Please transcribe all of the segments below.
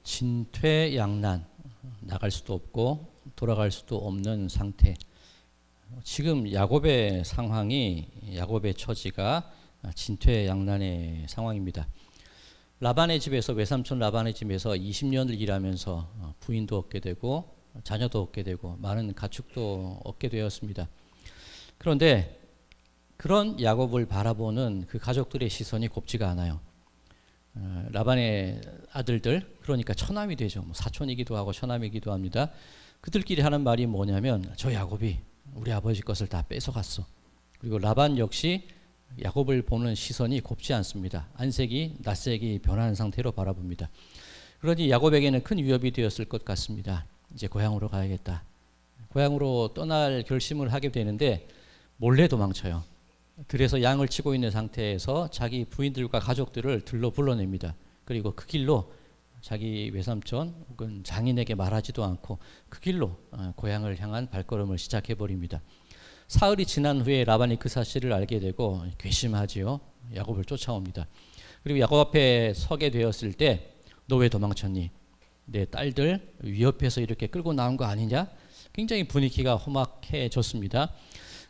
진퇴양난, 나갈 수도 없고 돌아갈 수도 없는 상태. 지금 야곱의 상황이, 야곱의 처지가 진퇴양난의 상황입니다. 라반의 집에서, 외삼촌 라반의 집에서 20년을 일하면서 부인도 얻게 되고 자녀도 얻게 되고 많은 가축도 얻게 되었습니다. 그런데 그런 야곱을 바라보는 그 가족들의 시선이 곱지가 않아요. 라반의 아들들, 그러니까 처남이 되죠. 사촌이기도 하고 처남이기도 합니다. 그들끼리 하는 말이 뭐냐면, 저 야곱이 우리 아버지 것을 다 뺏어갔어. 그리고 라반 역시 야곱을 보는 시선이 곱지 않습니다. 안색이 낯색이 변한 상태로 바라봅니다. 그러니 야곱에게는 큰 위협이 되었을 것 같습니다. 이제 고향으로 가야겠다. 고향으로 떠날 결심을 하게 되는데 몰래 도망쳐요. 들에서 양을 치고 있는 상태에서 자기 부인들과 가족들을 들러 불러냅니다. 그리고 그 길로 자기 외삼촌 혹은 장인에게 말하지도 않고 그 길로 고향을 향한 발걸음을 시작해버립니다. 사흘이 지난 후에 라반이 그 사실을 알게 되고 괘씸하지요. 야곱을 쫓아옵니다. 그리고 야곱 앞에 서게 되었을 때, 너 왜 도망쳤니? 내 딸들 위협해서 이렇게 끌고 나온 거 아니냐? 굉장히 분위기가 험악해졌습니다.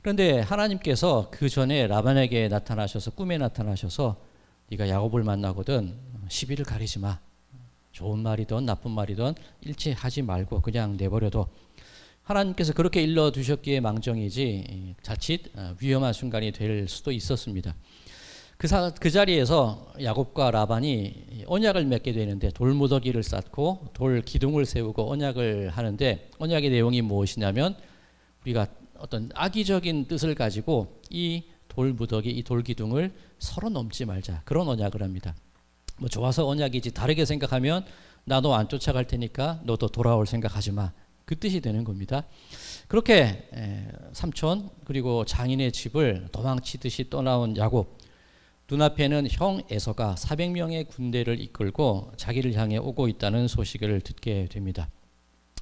그런데 하나님께서 그 전에 라반에게 나타나셔서, 꿈에 나타나셔서, 네가 야곱을 만나거든 시비를 가리지 마. 좋은 말이든 나쁜 말이든 일치하지 말고 그냥 내버려둬. 하나님께서 그렇게 일러두셨기에 망정이지 자칫 위험한 순간이 될 수도 있었습니다. 그 자리에서 야곱과 라반이 언약을 맺게 되는데, 돌무더기를 쌓고 돌 기둥을 세우고 언약을 하는데, 언약의 내용이 무엇이냐면 우리가 어떤 악의적인 뜻을 가지고 이 돌무더기, 이 돌기둥을 서로 넘지 말자, 그런 언약을 합니다. 뭐 좋아서 언약이지 다르게 생각하면 나 너 안 쫓아갈 테니까 너도 돌아올 생각하지 마, 그 뜻이 되는 겁니다. 그렇게 삼촌 그리고 장인의 집을 도망치듯이 떠나온 야곱, 눈앞에는 형 에서가 400명의 군대를 이끌고 자기를 향해 오고 있다는 소식을 듣게 됩니다.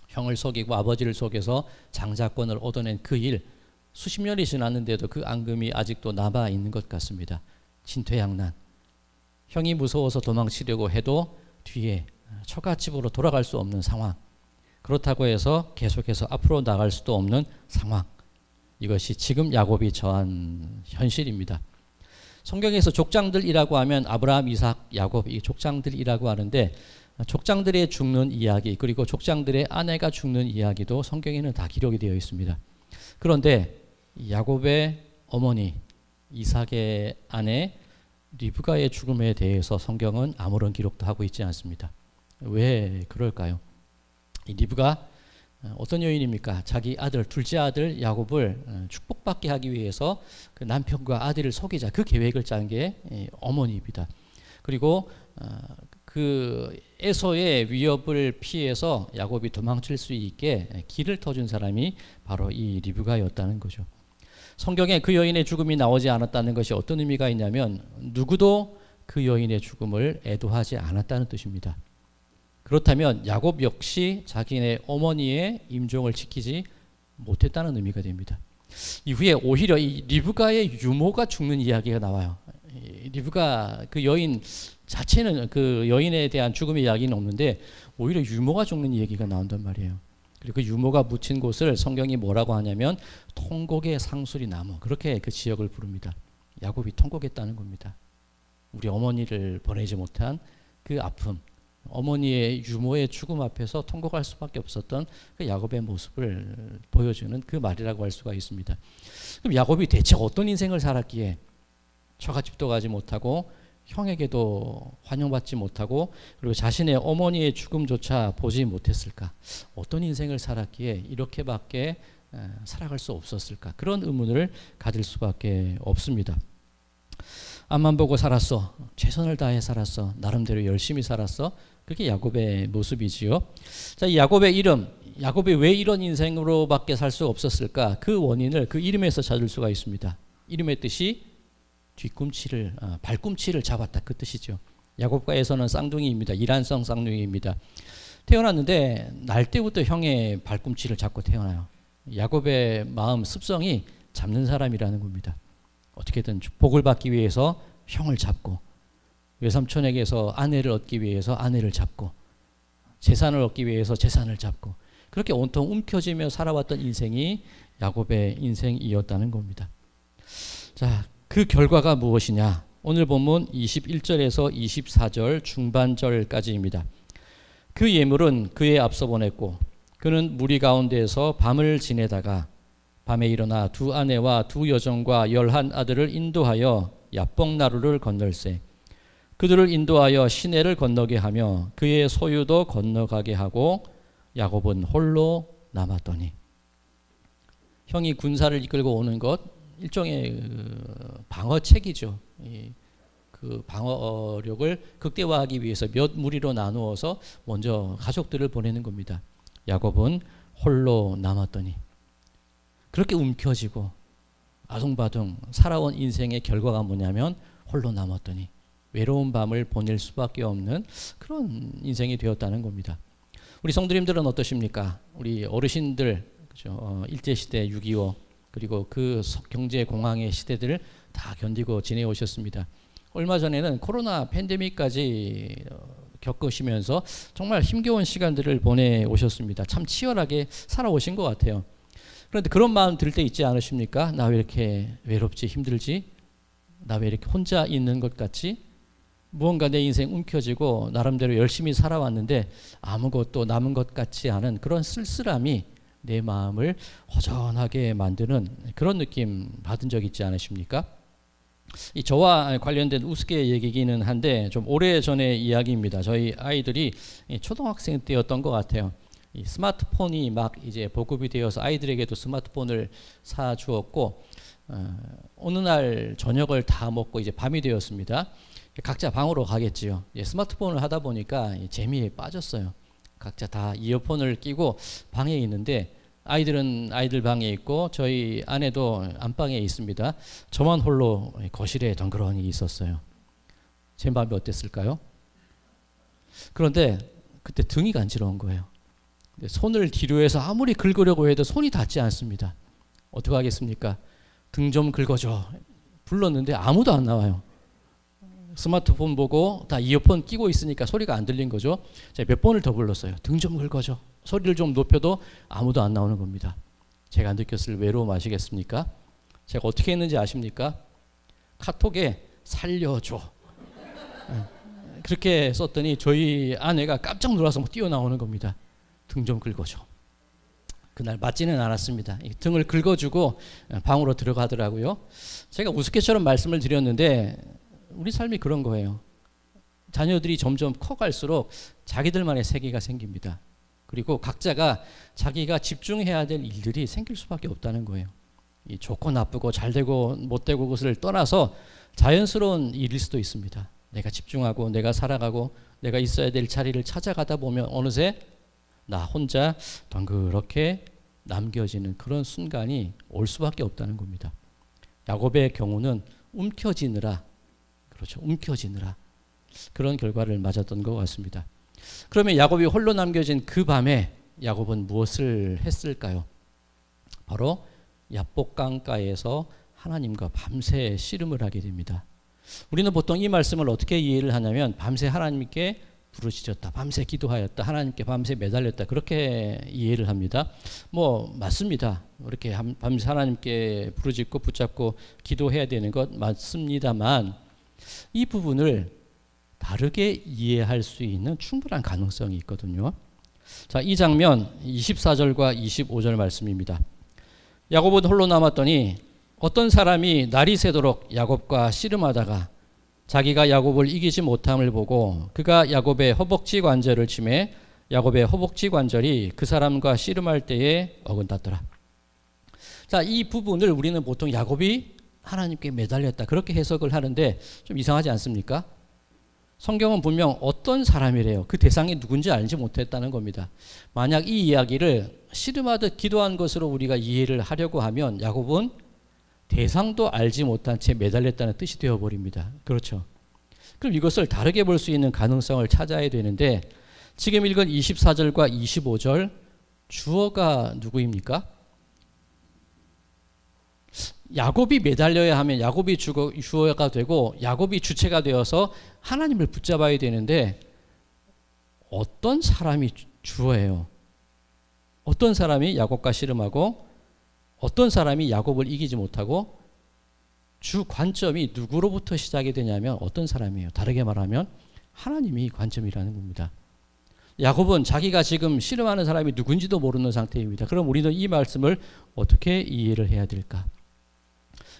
형을 속이고 아버지를 속여서 장자권을 얻어낸 그 일, 수십 년이 지났는데도 그 앙금이 아직도 남아 있는 것 같습니다. 진퇴양난. 형이 무서워서 도망치려고 해도 뒤에 처갓집으로 돌아갈 수 없는 상황. 그렇다고 해서 계속해서 앞으로 나갈 수도 없는 상황. 이것이 지금 야곱이 처한 현실입니다. 성경에서 족장들이라고 하면 아브라함, 이삭, 야곱, 이 족장들이라고 하는데, 족장들의 죽는 이야기, 그리고 족장들의 아내가 죽는 이야기도 성경에는 다 기록이 되어 있습니다. 그런데 야곱의 어머니 이삭의 아내 리브가의 죽음에 대해서 성경은 아무런 기록도 하고 있지 않습니다. 왜 그럴까요? 이 리브가 어떤 여인입니까? 자기 아들, 둘째 아들 야곱을 축복받게 하기 위해서 그 남편과 아들을 속이자, 그 계획을 짠 게 어머니입니다. 그리고 그 에서의 위협을 피해서 야곱이 도망칠 수 있게 길을 터준 사람이 바로 이 리브가였다는 거죠. 성경에 그 여인의 죽음이 나오지 않았다는 것이 어떤 의미가 있냐면, 누구도 그 여인의 죽음을 애도하지 않았다는 뜻입니다. 그렇다면 야곱 역시 자기네 어머니의 임종을 지키지 못했다는 의미가 됩니다. 이후에 오히려 이 리브가의 유모가 죽는 이야기가 나와요. 리브가 그 여인 자체는, 그 여인에 대한 죽음의 이야기는 없는데 오히려 유모가 죽는 얘기가 나온단 말이에요. 그리고 그 유모가 묻힌 곳을 성경이 뭐라고 하냐면 통곡의 상수리 나무, 그렇게 그 지역을 부릅니다. 야곱이 통곡했다는 겁니다. 우리 어머니를 보내지 못한 그 아픔, 어머니의 유모의 죽음 앞에서 통곡할 수밖에 없었던 그 야곱의 모습을 보여주는 그 말이라고 할 수가 있습니다. 그럼 야곱이 대체 어떤 인생을 살았기에 처갓집도 가지 못하고 형에게도 환영받지 못하고 그리고 자신의 어머니의 죽음조차 보지 못했을까? 어떤 인생을 살았기에 이렇게밖에 살아갈 수 없었을까? 그런 의문을 가질 수밖에 없습니다. 앞만 보고 살았어. 최선을 다해 살았어. 나름대로 열심히 살았어. 그게 야곱의 모습이지요. 자, 이 야곱의 이름, 야곱이 왜 이런 인생으로밖에 살 수 없었을까? 그 원인을 그 이름에서 찾을 수가 있습니다. 이름의 뜻이 뒤꿈치를, 발꿈치를 잡았다, 그 뜻이죠. 야곱과 에서는 쌍둥이입니다. 이란성 쌍둥이입니다. 태어났는데 날 때부터 형의 발꿈치를 잡고 태어나요. 야곱의 마음 습성이 잡는 사람이라는 겁니다. 어떻게든 복을 받기 위해서 형을 잡고, 외삼촌에게서 아내를 얻기 위해서 아내를 잡고, 재산을 얻기 위해서 재산을 잡고 그렇게 온통 움켜쥐며 살아왔던 인생이 야곱의 인생이었다는 겁니다. 자, 그 결과가 무엇이냐? 오늘 본문 21절에서 24절 중반절까지입니다. 그 예물은 그에 앞서 보냈고 그는 무리 가운데에서 밤을 지내다가 밤에 일어나 두 아내와 두 여종과 11 아들을 인도하여 야복나루를 건널세 그들을 인도하여 시내를 건너게 하며 그의 소유도 건너가게 하고 야곱은 홀로 남았더니 형이 군사를 이끌고 오는 것 일종의 방어책이죠. 그 방어력을 극대화하기 위해서 몇 무리로 나누어서 먼저 가족들을 보내는 겁니다. 야곱은 홀로 남았더니 그렇게 움켜쥐고 아둥바둥 살아온 인생의 결과가 뭐냐면 홀로 남았더니 외로운 밤을 보낼 수밖에 없는 그런 인생이 되었다는 겁니다. 우리 성도님들은 어떠십니까? 우리 어르신들 그렇죠? 일제시대 6.25 그리고 그 경제 공황의 시대들을 다 견디고 지내오셨습니다. 얼마 전에는 코로나 팬데믹까지 겪으시면서 정말 힘겨운 시간들을 보내오셨습니다. 참 치열하게 살아오신 것 같아요. 그런데 그런 마음 들 때 있지 않으십니까? 나 왜 이렇게 외롭지 힘들지? 나 왜 이렇게 혼자 있는 것 같지? 무언가 내 인생 움켜쥐고 나름대로 열심히 살아왔는데 아무것도 남은 것 같지 않은 그런 쓸쓸함이 내 마음을 허전하게 만드는 그런 느낌 받은 적 있지 않으십니까? 이 저와 관련된 우스갯 얘기기는 한데 좀 오래전의 이야기입니다. 저희 아이들이 초등학생 때였던 것 같아요. 이 스마트폰이 막 이제 보급이 되어서 아이들에게도 스마트폰을 사주었고 어느 날 저녁을 다 먹고 이제 밤이 되었습니다. 각자 방으로 가겠지요. 스마트폰을 하다 보니까 재미에 빠졌어요. 각자 다 이어폰을 끼고 방에 있는데 아이들은 아이들 방에 있고 저희 아내도 안방에 있습니다. 저만 홀로 거실에 덩그러니 있었어요. 제 마음이 어땠을까요? 그런데 그때 등이 간지러운 거예요. 손을 뒤로 해서 아무리 긁으려고 해도 손이 닿지 않습니다. 어떻게 하겠습니까? 등 좀 긁어줘. 불렀는데 아무도 안 나와요. 스마트폰 보고 다 이어폰 끼고 있으니까 소리가 안 들린 거죠. 제가 몇 번을 더 불렀어요. 등 좀 긁어줘. 소리를 좀 높여도 아무도 안 나오는 겁니다. 제가 느꼈을 외로움 아시겠습니까? 제가 어떻게 했는지 아십니까? 카톡에 살려줘. 그렇게 썼더니 저희 아내가 깜짝 놀라서 막 뛰어나오는 겁니다. 등 좀 긁어줘. 그날 맞지는 않았습니다. 등을 긁어주고 방으로 들어가더라고요. 제가 우스갯처럼 말씀을 드렸는데 우리 삶이 그런 거예요. 자녀들이 점점 커갈수록 자기들만의 세계가 생깁니다. 그리고 각자가 자기가 집중해야 될 일들이 생길 수밖에 없다는 거예요. 이 좋고 나쁘고 잘되고 못되고 그것을 떠나서 자연스러운 일일 수도 있습니다. 내가 집중하고 내가 살아가고 내가 있어야 될 자리를 찾아가다 보면 어느새 나 혼자 덩그렇게 남겨지는 그런 순간이 올 수밖에 없다는 겁니다. 야곱의 경우는 움켜쥐느라 그렇죠. 움켜쥐느라 그런 결과를 맞았던 것 같습니다. 그러면 야곱이 홀로 남겨진 그 밤에 야곱은 무엇을 했을까요? 바로 야복강가에서 하나님과 밤새 씨름을 하게 됩니다. 우리는 보통 이 말씀을 어떻게 이해를 하냐면 밤새 하나님께 부르짖었다, 밤새 기도하였다, 하나님께 밤새 매달렸다 그렇게 이해를 합니다. 뭐 맞습니다. 이렇게 밤새 하나님께 부르짖고 붙잡고 기도해야 되는 것 맞습니다만 이 부분을 다르게 이해할 수 있는 충분한 가능성이 있거든요. 자, 이 장면 24절과 25절 말씀입니다. 야곱은 홀로 남았더니 어떤 사람이 날이 새도록 야곱과 씨름하다가 자기가 야곱을 이기지 못함을 보고 그가 야곱의 허벅지 관절을 치매 야곱의 허벅지 관절이 그 사람과 씨름할 때에 어긋났더라. 자, 이 부분을 우리는 보통 야곱이 하나님께 매달렸다 그렇게 해석을 하는데 좀 이상하지 않습니까? 성경은 분명 어떤 사람이래요. 그 대상이 누군지 알지 못했다는 겁니다. 만약 이 이야기를 씨름하듯 기도한 것으로 우리가 이해를 하려고 하면 야곱은 대상도 알지 못한 채 매달렸다는 뜻이 되어버립니다. 그렇죠. 그럼 이것을 다르게 볼 수 있는 가능성을 찾아야 되는데 지금 읽은 24절과 25절 주어가 누구입니까? 야곱이 매달려야 하면 야곱이 주어가 되고 야곱이 주체가 되어서 하나님을 붙잡아야 되는데 어떤 사람이 주어예요. 어떤 사람이 야곱과 씨름하고 어떤 사람이 야곱을 이기지 못하고 주 관점이 누구로부터 시작이 되냐면 어떤 사람이에요. 다르게 말하면 하나님이 관점이라는 겁니다. 야곱은 자기가 지금 씨름하는 사람이 누군지도 모르는 상태입니다. 그럼 우리는 이 말씀을 어떻게 이해를 해야 될까?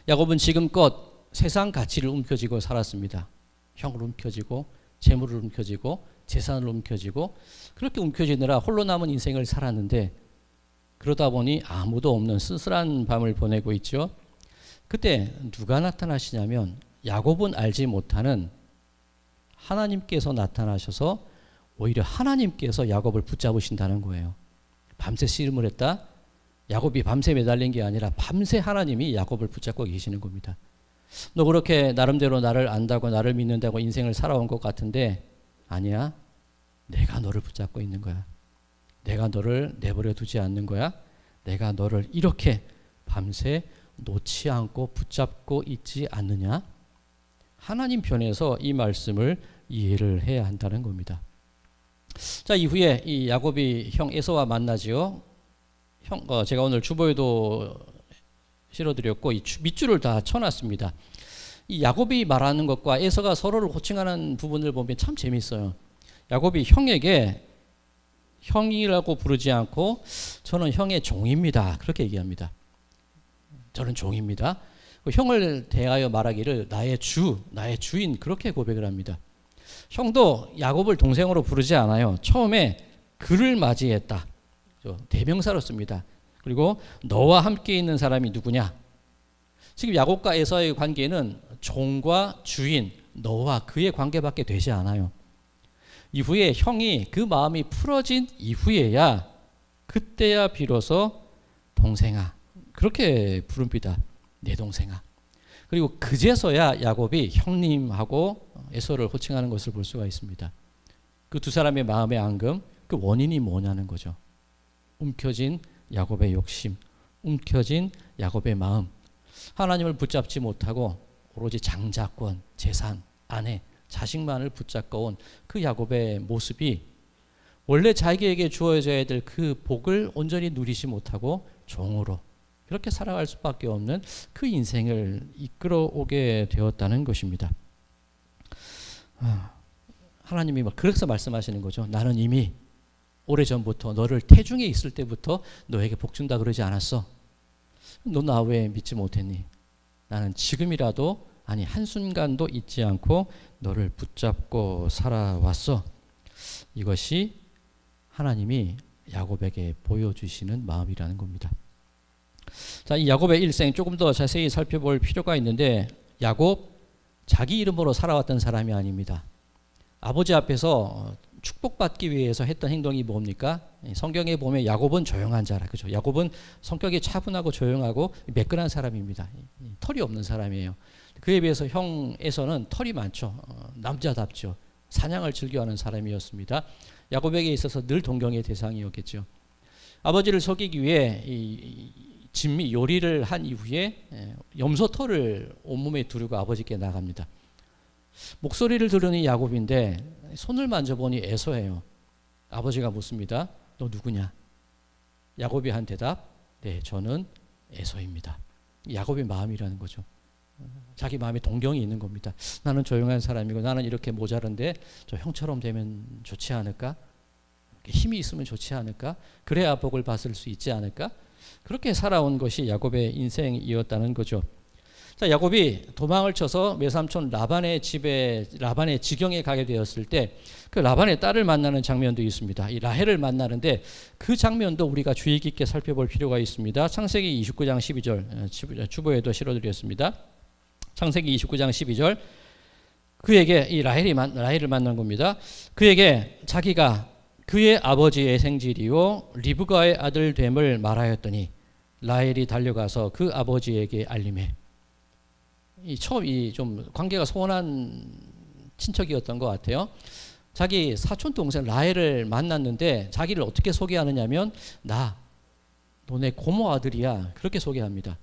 야곱은 지금껏 세상 가치를 움켜쥐고 살았습니다. 형을 움켜쥐고 재물을 움켜쥐고 재산을 움켜쥐고 그렇게 움켜쥐느라 홀로 남은 인생을 살았는데 그러다 보니 아무도 없는 쓸쓸한 밤을 보내고 있죠. 그때 누가 나타나시냐면 야곱은 알지 못하는 하나님께서 나타나셔서 오히려 하나님께서 야곱을 붙잡으신다는 거예요. 밤새 씨름을 했다. 야곱이 밤새 매달린 게 아니라 밤새 하나님이 야곱을 붙잡고 계시는 겁니다. 너 그렇게 나름대로 나를 안다고 나를 믿는다고 인생을 살아온 것 같은데 아니야. 내가 너를 붙잡고 있는 거야. 내가 너를 내버려 두지 않는 거야. 내가 너를 이렇게 밤새 놓지 않고 붙잡고 있지 않느냐. 하나님 편에서 이 말씀을 이해를 해야 한다는 겁니다. 자, 이후에 이 야곱이 형 에서와 만나지요. 제가 오늘 주보에도 실어드렸고 이 밑줄을 다 쳐놨습니다. 이 야곱이 말하는 것과 에서가 서로를 호칭하는 부분을 보면 참 재밌어요. 야곱이 형에게 형이라고 부르지 않고 저는 형의 종입니다. 그렇게 얘기합니다. 저는 종입니다. 형을 대하여 말하기를 나의 주, 나의 주인 그렇게 고백을 합니다. 형도 야곱을 동생으로 부르지 않아요. 처음에 그를 맞이했다. 대명사로 씁니다. 그리고 너와 함께 있는 사람이 누구냐? 지금 야곱과 에서의 관계는 종과 주인, 너와 그의 관계밖에 되지 않아요. 이후에 형이 그 마음이 풀어진 이후에야 그때야 비로소 동생아 그렇게 부릅니다. 내 동생아. 그리고 그제서야 야곱이 형님하고 에서를 호칭하는 것을 볼 수가 있습니다. 그 두 사람의 마음의 앙금, 그 원인이 뭐냐는 거죠. 움켜진 야곱의 욕심, 움켜진 야곱의 마음. 하나님을 붙잡지 못하고 오로지 장자권, 재산, 아내, 자식만을 붙잡고 온 그 야곱의 모습이 원래 자기에게 주어져야 될 그 복을 온전히 누리지 못하고 종으로 그렇게 살아갈 수밖에 없는 그 인생을 이끌어오게 되었다는 것입니다. 하나님이 그래서 말씀하시는 거죠. 나는 이미 오래전부터 너를 태중에 있을 때부터 너에게 복 준다 그러지 않았어? 너 나 왜 믿지 못했니? 나는 지금이라도 아니 한순간도 잊지 않고 너를 붙잡고 살아왔어. 이것이 하나님이 야곱에게 보여주시는 마음이라는 겁니다. 자, 이 야곱의 일생 조금 더 자세히 살펴볼 필요가 있는데 야곱 자기 이름으로 살아왔던 사람이 아닙니다. 아버지 앞에서 축복받기 위해서 했던 행동이 뭡니까? 성경에 보면 야곱은 조용한 자라. 그죠? 야곱은 성격이 차분하고 조용하고 매끈한 사람입니다. 털이 없는 사람이에요. 그에 비해서 형 에서는 털이 많죠. 남자답죠. 사냥을 즐겨하는 사람이었습니다. 야곱에게 있어서 늘 동경의 대상이었겠죠. 아버지를 속이기 위해 진미 요리를 한 이후에 염소 털을 온몸에 두르고 아버지께 나갑니다. 목소리를 들으니 야곱인데 손을 만져보니 에서예요. 아버지가 묻습니다. 너 누구냐? 야곱이 한 대답, 네, 저는 에서입니다. 야곱의 마음이라는 거죠. 자기 마음에 동경이 있는 겁니다. 나는 조용한 사람이고 나는 이렇게 모자른데 저 형처럼 되면 좋지 않을까? 힘이 있으면 좋지 않을까? 그래야 복을 받을 수 있지 않을까? 그렇게 살아온 것이 야곱의 인생이었다는 거죠. 자, 야곱이 도망을 쳐서 외삼촌 라반의 집에 라반의 지경에 가게 되었을 때 그 라반의 딸을 만나는 장면도 있습니다. 이 라헬을 만나는데 그 장면도 우리가 주의 깊게 살펴볼 필요가 있습니다. 창세기 29장 12절 주보에도 실어드렸습니다. 창세기 29장 12절 그에게 이 라헬을 만난 겁니다. 그에게 자기가 그의 아버지의 생질이요 리브가의 아들 됨을 말하였더니 라헬이 달려가서 그 아버지에게 알림해. 처음 좀 관계가 소원한 친척이었던 것 같아요. 자기 사촌 동생 라헬을 만났는데 자기를 어떻게 소개하느냐면 나 너네 고모 아들이야 그렇게 소개합니다.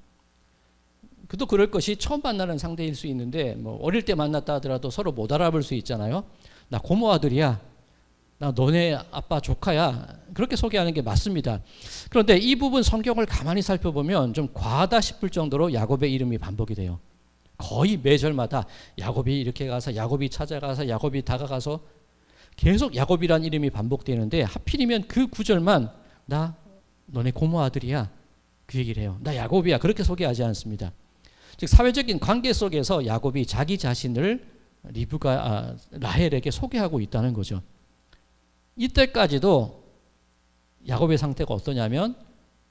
그도 그럴 것이 처음 만나는 상대일 수 있는데 뭐 어릴 때 만났다 하더라도 서로 못 알아볼 수 있잖아요. 나 고모 아들이야. 나 너네 아빠 조카야. 그렇게 소개하는 게 맞습니다. 그런데 이 부분 성경을 가만히 살펴보면 좀 과하다 싶을 정도로 야곱의 이름이 반복이 돼요. 거의 매절마다 야곱이 이렇게 가서 야곱이 찾아가서 야곱이 다가가서 계속 야곱이란 이름이 반복되는데 하필이면 그 구절만 나 너네 고모 아들이야. 그 얘기를 해요. 나 야곱이야. 그렇게 소개하지 않습니다. 즉 사회적인 관계 속에서 야곱이 자기 자신을 라헬에게 소개하고 있다는 거죠. 이때까지도 야곱의 상태가 어떠냐면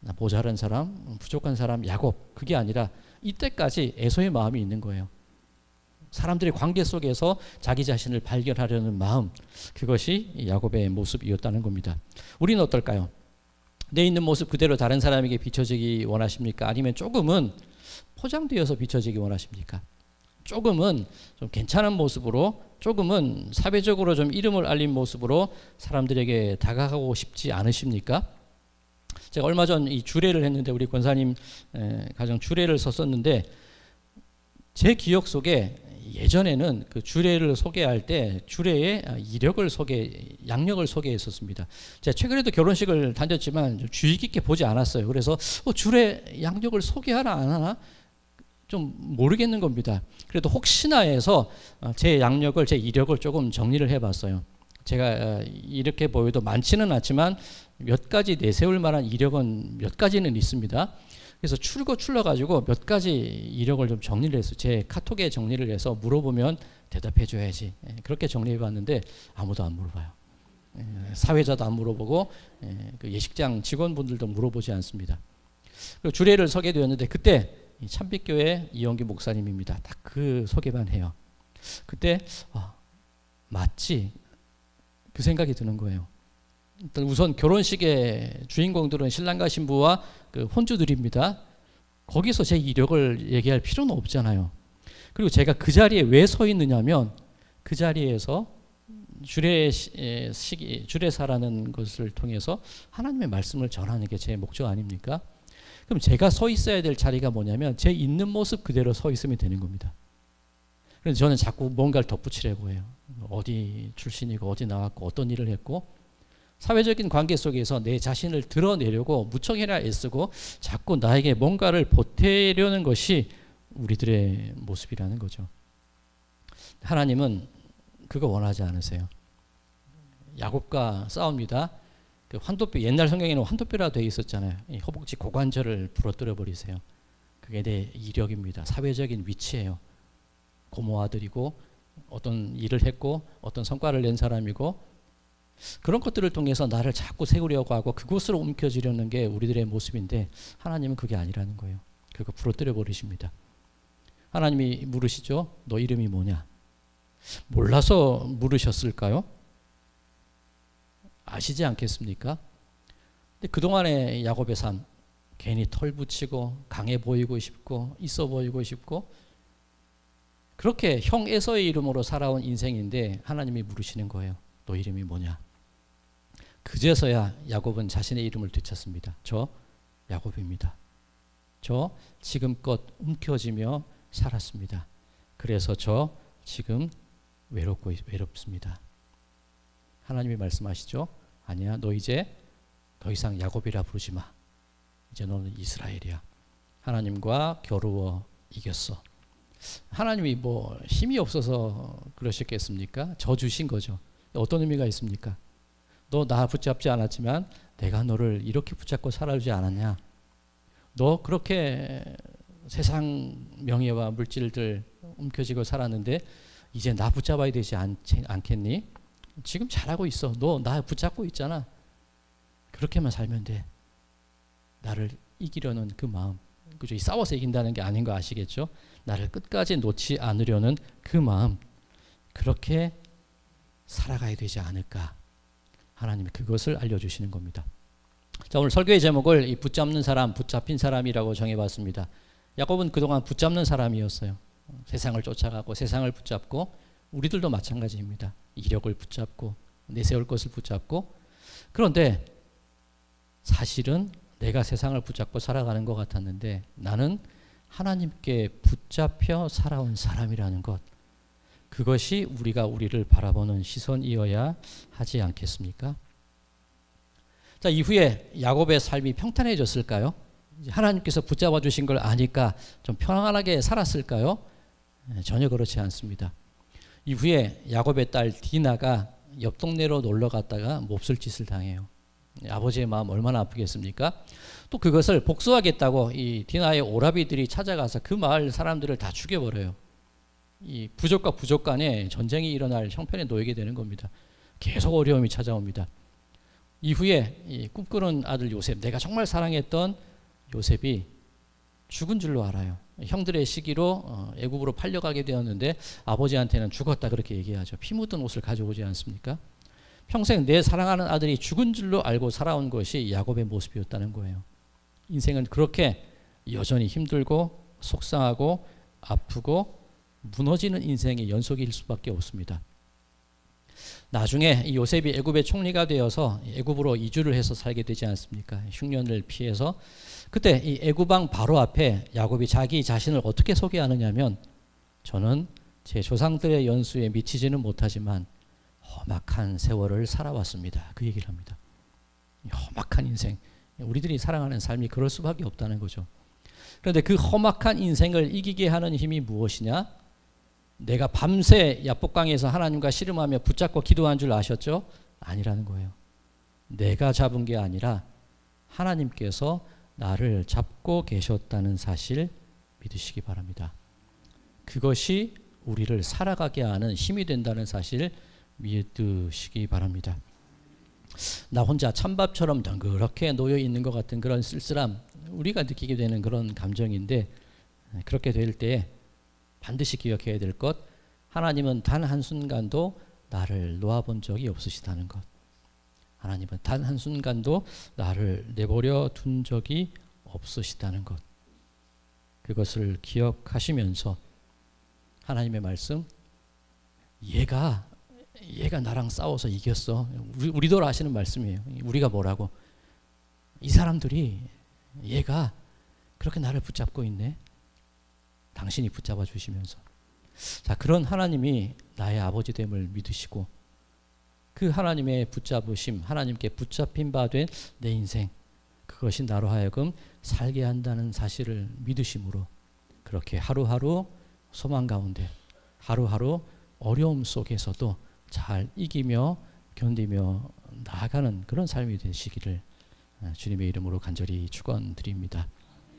나 모자란 사람, 부족한 사람 야곱, 그게 아니라 이때까지 에서의 마음이 있는 거예요. 사람들의 관계 속에서 자기 자신을 발견하려는 마음, 그것이 야곱의 모습이었다는 겁니다. 우리는 어떨까요? 내 있는 모습 그대로 다른 사람에게 비춰지기 원하십니까? 아니면 조금은 포장되어서 비춰지기 원하십니까? 조금은 좀 괜찮은 모습으로, 조금은 사회적으로 좀 이름을 알린 모습으로 사람들에게 다가가고 싶지 않으십니까? 제가 얼마 전 이 주례를 했는데 우리 권사님 가정 주례를 썼었는데 제 기억 속에 예전에는 그 주례를 소개할 때 주례의 양력을 소개했었습니다. 제가 최근에도 결혼식을 다녔지만 좀 주의 깊게 보지 않았어요. 그래서 주례 양력을 소개하나 안 하나 좀 모르겠는 겁니다. 그래도 혹시나 해서 제 양력을, 제 이력을 조금 정리를 해봤어요. 제가 이렇게 보여도 많지는 않지만 몇 가지 내세울 만한 이력은 몇 가지는 있습니다. 그래서 출러가지고 몇 가지 이력을 좀 정리를 했어요. 제 카톡에 정리를 해서 물어보면 대답해 줘야지. 그렇게 정리해 봤는데 아무도 안 물어봐요. 사회자도 안 물어보고 그 예식장 직원분들도 물어보지 않습니다. 그리고 주례를 서게 되었는데 그때 참빛교회 이영기 목사님입니다. 딱 그 소개만 해요. 그때 맞지? 그 생각이 드는 거예요. 일단 우선 결혼식의 주인공들은 신랑과 신부와 그 혼주들입니다. 거기서 제 이력을 얘기할 필요는 없잖아요. 그리고 제가 그 자리에 왜 서 있느냐면 그 자리에서 주례사라는 것을 통해서 하나님의 말씀을 전하는 게 제 목적 아닙니까? 그럼 제가 서 있어야 될 자리가 뭐냐면 제 있는 모습 그대로 서 있으면 되는 겁니다. 그래서 저는 자꾸 뭔가를 덧붙이려고 해요. 어디 출신이고 어디 나왔고 어떤 일을 했고 사회적인 관계 속에서 내 자신을 드러내려고 무척이나 애쓰고 자꾸 나에게 뭔가를 보태려는 것이 우리들의 모습이라는 거죠. 하나님은 그거 원하지 않으세요. 야곱과 싸웁니다. 그 환도뼈, 옛날 성경에는 환도뼈라 되어 있었잖아요. 이 허벅지 고관절을 부러뜨려 버리세요. 그게 내 이력입니다. 사회적인 위치예요. 고모 아들이고 어떤 일을 했고 어떤 성과를 낸 사람이고 그런 것들을 통해서 나를 자꾸 세우려고 하고 그곳으로 움켜쥐려는 게 우리들의 모습인데 하나님은 그게 아니라는 거예요. 그거 부러뜨려 버리십니다. 하나님이 물으시죠. 너 이름이 뭐냐? 몰라서 물으셨을까요? 아시지 않겠습니까? 근데 그동안의 야곱의 삶 괜히 털 붙이고 강해 보이고 싶고 있어 보이고 싶고 그렇게 형 에서의 이름으로 살아온 인생인데 하나님이 물으시는 거예요. 너 이름이 뭐냐? 그제서야 야곱은 자신의 이름을 되찾습니다. 저 야곱입니다. 저 지금껏 움켜쥐며 살았습니다. 그래서 저 지금 외롭습니다. 하나님이 말씀하시죠. 아니야, 너 이제 더 이상 야곱이라 부르지 마. 이제 너는 이스라엘이야. 하나님과 겨루어 이겼어. 하나님이 뭐 힘이 없어서 그러셨겠습니까? 저 주신 거죠. 어떤 의미가 있습니까? 너 나 붙잡지 않았지만 내가 너를 이렇게 붙잡고 살아주지 않았냐? 너 그렇게 세상 명예와 물질들 움켜쥐고 살았는데 이제 나 붙잡아야 되지 않겠니? 지금 잘하고 있어. 너 나 붙잡고 있잖아. 그렇게만 살면 돼. 나를 이기려는 그 마음. 그죠? 싸워서 이긴다는 게 아닌 거 아시겠죠? 나를 끝까지 놓지 않으려는 그 마음. 그렇게 살아가야 되지 않을까? 하나님이 그것을 알려주시는 겁니다. 자, 오늘 설교의 제목을 이 붙잡는 사람, 붙잡힌 사람이라고 정해봤습니다. 야곱은 그동안 붙잡는 사람이었어요. 세상을 쫓아가고 세상을 붙잡고 우리들도 마찬가지입니다. 이력을 붙잡고 내세울 것을 붙잡고 그런데 사실은 내가 세상을 붙잡고 살아가는 것 같았는데 나는 하나님께 붙잡혀 살아온 사람이라는 것 그것이 우리가 우리를 바라보는 시선이어야 하지 않겠습니까? 자, 이후에 야곱의 삶이 평탄해졌을까요? 하나님께서 붙잡아 주신 걸 아니까 좀 편안하게 살았을까요? 전혀 그렇지 않습니다. 이후에 야곱의 딸 디나가 옆 동네로 놀러 갔다가 몹쓸 짓을 당해요. 아버지의 마음 얼마나 아프겠습니까? 또 그것을 복수하겠다고 이 디나의 오라비들이 찾아가서 그 마을 사람들을 다 죽여버려요. 이 부족과 부족 간에 전쟁이 일어날 형편에 놓이게 되는 겁니다. 계속 어려움이 찾아옵니다. 이후에 이 꿈꾸는 아들 요셉, 내가 정말 사랑했던 요셉이 죽은 줄로 알아요. 형들의 시기로 애굽으로 팔려가게 되었는데 아버지한테는 죽었다 그렇게 얘기하죠. 피 묻은 옷을 가져오지 않습니까? 평생 내 사랑하는 아들이 죽은 줄로 알고 살아온 것이 야곱의 모습이었다는 거예요. 인생은 그렇게 여전히 힘들고 속상하고 아프고 무너지는 인생의 연속일 수밖에 없습니다. 나중에 이 요셉이 애굽의 총리가 되어서 애굽으로 이주를 해서 살게 되지 않습니까? 흉년을 피해서. 그때 이 애굽왕 바로 앞에 야곱이 자기 자신을 어떻게 소개하느냐면, 저는 제 조상들의 연수에 미치지는 못하지만 험악한 세월을 살아왔습니다. 그 얘기를 합니다. 험악한 인생. 우리들이 살아가는 삶이 그럴 수밖에 없다는 거죠. 그런데 그 험악한 인생을 이기게 하는 힘이 무엇이냐? 내가 밤새 야복강에서 하나님과 씨름하며 붙잡고 기도한 줄 아셨죠? 아니라는 거예요. 내가 잡은 게 아니라 하나님께서 나를 잡고 계셨다는 사실 믿으시기 바랍니다. 그것이 우리를 살아가게 하는 힘이 된다는 사실 믿으시기 바랍니다. 나 혼자 찬밥처럼 덩그렇게 놓여 있는 것 같은 그런 쓸쓸함, 우리가 느끼게 되는 그런 감정인데, 그렇게 될 때에 반드시 기억해야 될 것, 하나님은 단 한순간도 나를 놓아본 적이 없으시다는 것. 하나님은 단 한순간도 나를 내버려 둔 적이 없으시다는 것. 그것을 기억하시면서 하나님의 말씀, 얘가 나랑 싸워서 이겼어. 우리도 아시는 말씀이에요. 우리가 뭐라고? 이 사람들이 얘가 그렇게 나를 붙잡고 있네. 당신이 붙잡아 주시면서. 자, 그런 하나님이 나의 아버지 됨을 믿으시고, 그 하나님의 붙잡으심, 하나님께 붙잡힌 바 된 내 인생, 그것이 나로 하여금 살게 한다는 사실을 믿으심으로 그렇게 하루하루 소망 가운데, 하루하루 어려움 속에서도 잘 이기며 견디며 나아가는 그런 삶이 되시기를 주님의 이름으로 간절히 축원드립니다.